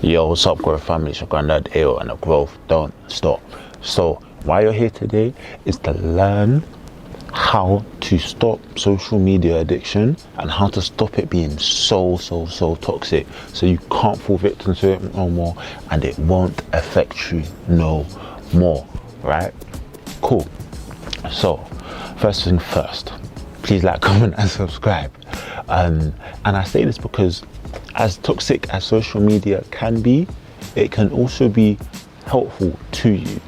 Yo, what's up, growth family? It's your granddad AO, and the growth don't stop. So why you're here today is to learn how to stop social media addiction and how to stop it being so toxic, so you can't fall victim to it no more and it won't affect you no more. Right? Cool. So first thing first, please like, comment and subscribe. And I say this because as toxic as social media can be, it can also be helpful to you.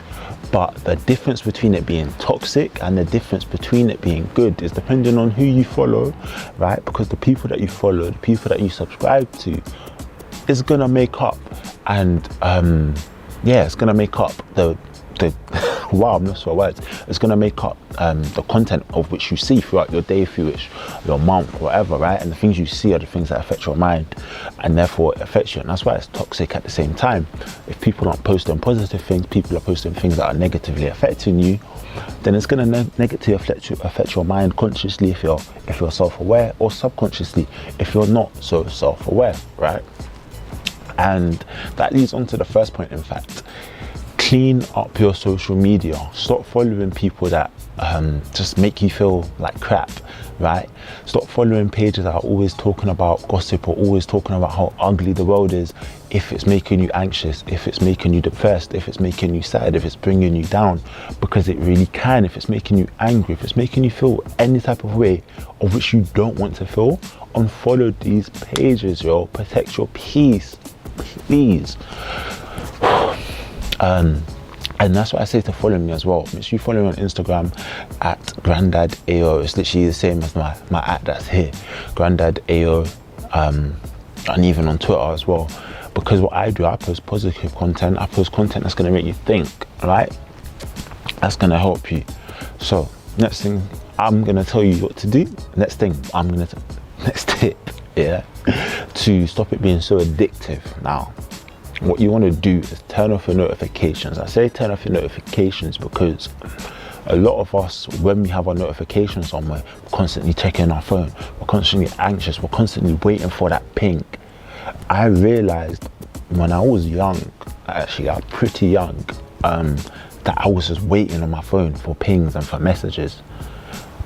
But the difference between it being toxic and the difference between it being good is depending on who you follow, right? Because the people that you follow, the people that you subscribe to, is gonna make up, and it's gonna make up the wow, I'm not sure words. It's gonna make up the content of which you see throughout your day, through your month, whatever, right? And the things you see are the things that affect your mind, and therefore it affects you. And that's why it's toxic at the same time. If people aren't posting positive things, people are posting things that are negatively affecting you, then it's gonna negatively affect your mind consciously if you're self-aware, or subconsciously if you're not so self-aware, right? And that leads on to the first point, in fact. Clean up your social media. Stop following people that just make you feel like crap, right? Stop following pages that are always talking about gossip, or always talking about how ugly the world is. If it's making you anxious, if it's making you depressed, if it's making you sad, if it's bringing you down, because it really can. If it's making you angry, if it's making you feel any type of way of which you don't want to feel, unfollow these pages, yo. Protect your peace, please. And that's what I say to follow me as well. Make sure you follow me on Instagram at Grandad AO. It's literally the same as my at that's here, Grandad AO, and even on Twitter as well. Because what I do, I post positive content. I post content that's going to make you think, right? That's going to help you. So next thing I'm going to tell you what to do. Next tip, yeah, to stop it being so addictive. Now, what you want to do is turn off your notifications. I say turn off your notifications because a lot of us, when we have our notifications on, we're constantly checking our phone, we're constantly anxious, we're constantly waiting for that ping. I realized when I was young, actually I'm pretty young, that I was just waiting on my phone for pings and for messages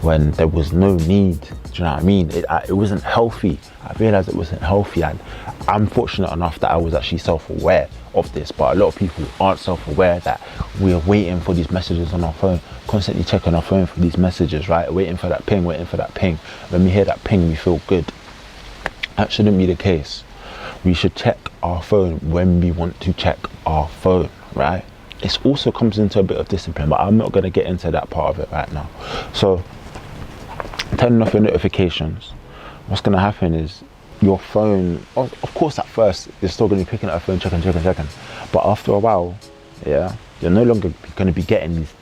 when there was no need. Do you know what I mean? It wasn't healthy. I realized it wasn't healthy, and I'm fortunate enough that I was actually self-aware of this. But a lot of people aren't self-aware that we're waiting for these messages on our phone, constantly checking our phone for these messages, right? Waiting for that ping, waiting for that ping. When we hear that ping, we feel good. That shouldn't be the case. We should check our phone when we want to check our phone, right? It also comes into a bit of discipline, but I'm not going to get into that part of it right now. So turning off your notifications, what's going to happen is your phone, of course at first you're still going to be picking up your phone, checking, but after a while, yeah, you're no longer going to be getting these.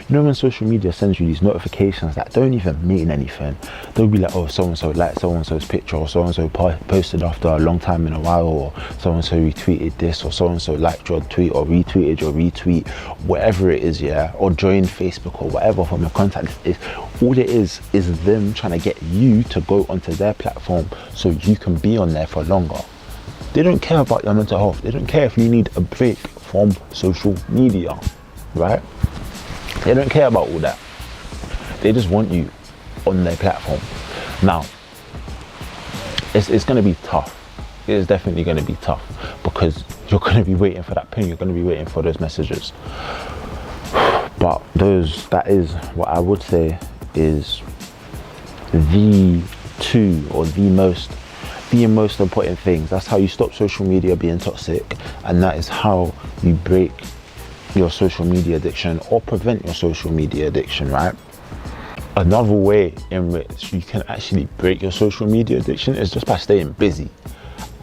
You know, when social media sends you these notifications that don't even mean anything, they'll be like, oh, so-and-so liked so-and-so's picture, or so-and-so posted after a long time in a while, or so-and-so retweeted this, or so-and-so liked your tweet, or retweeted your retweet, whatever it is, yeah, or joined Facebook, or whatever from your contacts. All it is them trying to get you to go onto their platform so you can be on there for longer. They don't care about your mental health. They don't care if you need a break from social media, right? They don't care about all that. They just want you on their platform. Now, it's going to be tough. It is definitely going to be tough, because you're going to be waiting for that ping. You're going to be waiting for those messages. But that is what I would say is the most important things. That's how you stop social media being toxic, and that is how you break your social media addiction, or prevent your social media addiction, right? Another way in which you can actually break your social media addiction is just by staying busy.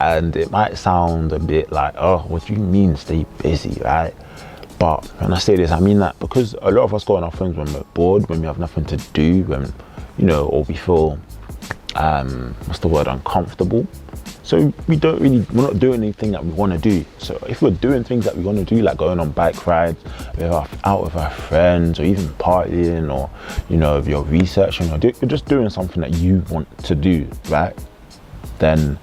And it might sound a bit like, oh, what do you mean stay busy, right? But when I say this, I mean that because a lot of us go on our phones when we're bored, when we have nothing to do, when, you know, or we feel uncomfortable. So we're not doing anything that we want to do. So if we're doing things that we want to do, like going on bike rides, out with our friends, or even partying, or, you know, if you're researching, or you're just doing something that you want to do, right? Then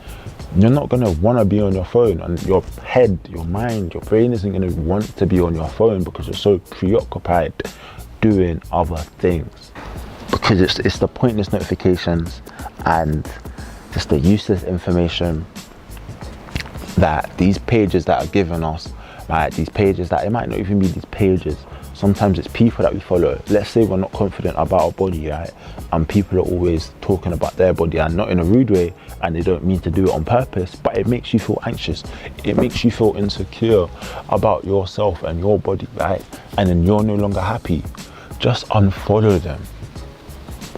you're not going to want to be on your phone, and your head, your mind, your brain isn't going to want to be on your phone because you're so preoccupied doing other things. Because it's the pointless notifications and just the useless information that these pages that are given us, like these pages that, it might not even be these pages, sometimes it's people that we follow. Let's say we're not confident about our body, right, and people are always talking about their body, and not in a rude way, and they don't mean to do it on purpose, but it makes you feel anxious, it makes you feel insecure about yourself and your body, right, and then you're no longer happy. Just unfollow them.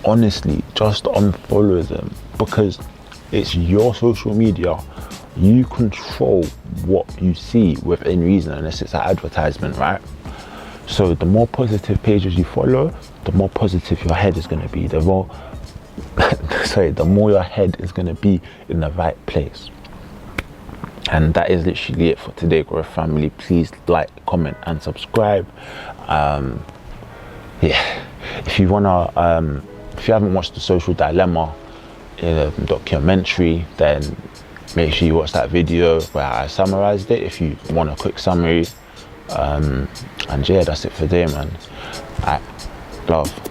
Honestly, just unfollow them, because it's your social media. You control what you see within reason, unless it's an advertisement, right? So the more positive pages you follow, the more positive your head is going to be, the more the more your head is going to be in the right place. And that is literally it for today, Growth Family. Please like, comment and subscribe. If you wanna if you haven't watched The Social Dilemma documentary, then make sure you watch that video where I summarized it if you want a quick summary. And yeah, that's it for today, man. Love.